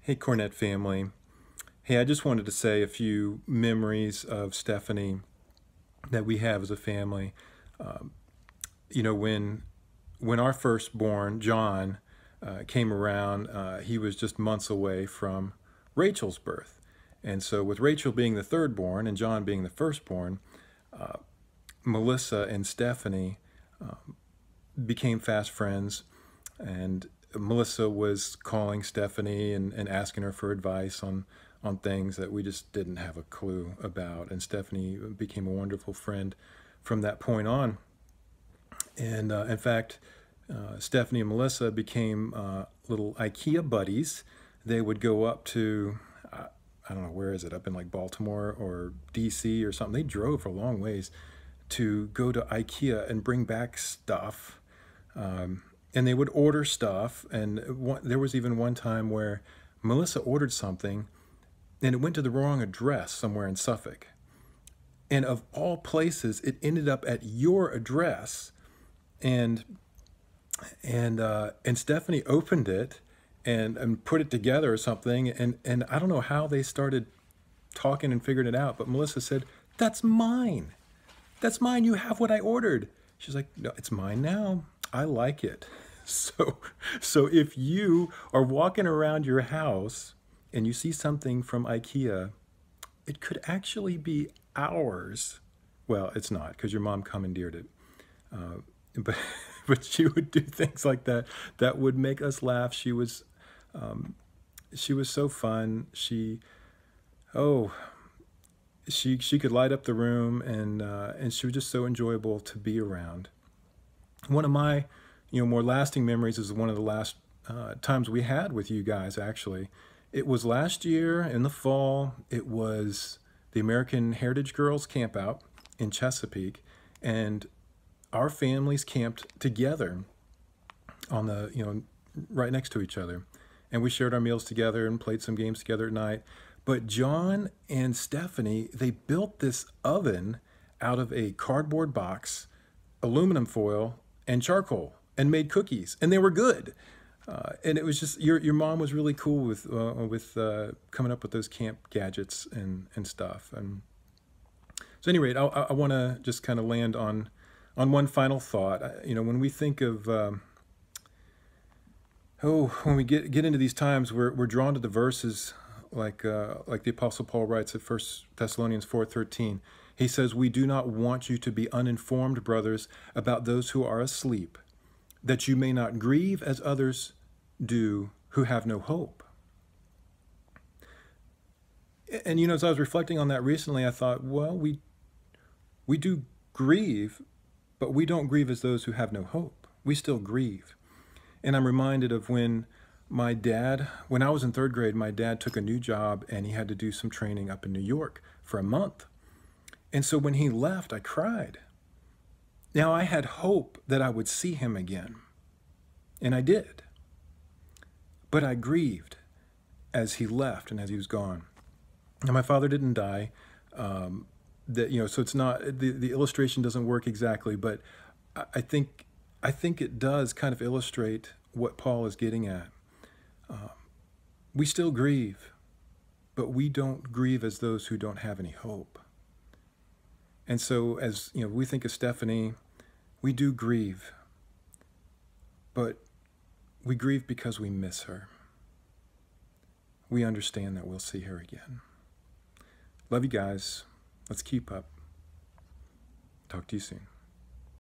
Hey, Cornette family. Hey, I just wanted to say a few memories of Stephanie that we have as a family. Um, when our firstborn, John, came around, he was just months away from Rachel's birth. And so with Rachel being the thirdborn and John being the firstborn, Melissa and Stephanie became fast friends. And Melissa was calling Stephanie and asking her for advice on things that we just didn't have a clue about. And Stephanie became a wonderful friend from that point on. And in fact, Stephanie and Melissa became little IKEA buddies. They would go up to, I don't know, where is it, up in like Baltimore or DC or something. They drove for long ways to go to IKEA and bring back stuff. And they would order stuff. And there was even one time where Melissa ordered something and it went to the wrong address somewhere in Suffolk. And of all places, it ended up at your address. And Stephanie opened it and put it together or something. And I don't know how they started talking and figured it out. But Melissa said, "That's mine. That's mine. You have what I ordered." She's like, "No, it's mine now. I like it." So if you are walking around your house and you see something from IKEA, it could actually be ours. Well, it's not, because your mom commandeered it. But she would do things like that that would make us laugh. She was so fun. She could light up the room, and she was just so enjoyable to be around. One of my more lasting memories is one of the last times we had with you guys, actually. It was last year in the fall. It was the American Heritage Girls Camp Out in Chesapeake, and our families camped together on the, right next to each other. And we shared our meals together and played some games together at night. But John and Stephanie, they built this oven out of a cardboard box, aluminum foil, and charcoal, and made cookies, and they were good. And it was just, your mom was really cool with coming up with those camp gadgets and stuff. And so, at any rate, I want to just kind of land on one final thought. When we think of when we get into these times, we're drawn to the verses like the Apostle Paul writes at 1 Thessalonians 4:13. He says, "We do not want you to be uninformed, brothers, about those who are asleep, that you may not grieve as others do who have no hope." And as I was reflecting on that recently, I thought, well, we do grieve, but we don't grieve as those who have no hope. We still grieve. And I'm reminded of when I was in third grade, my dad took a new job and he had to do some training up in New York for a month. And so when he left, I cried. Now, I had hope that I would see him again, and I did. But I grieved as he left and as he was gone. Now, my father didn't die. So it's not, the illustration doesn't work exactly, but I think it does kind of illustrate what Paul is getting at. We still grieve, but we don't grieve as those who don't have any hope. And so as we think of Stephanie, we do grieve, but we grieve because we miss her. We understand that we'll see her again. Love you guys. Let's keep up. Talk to you soon.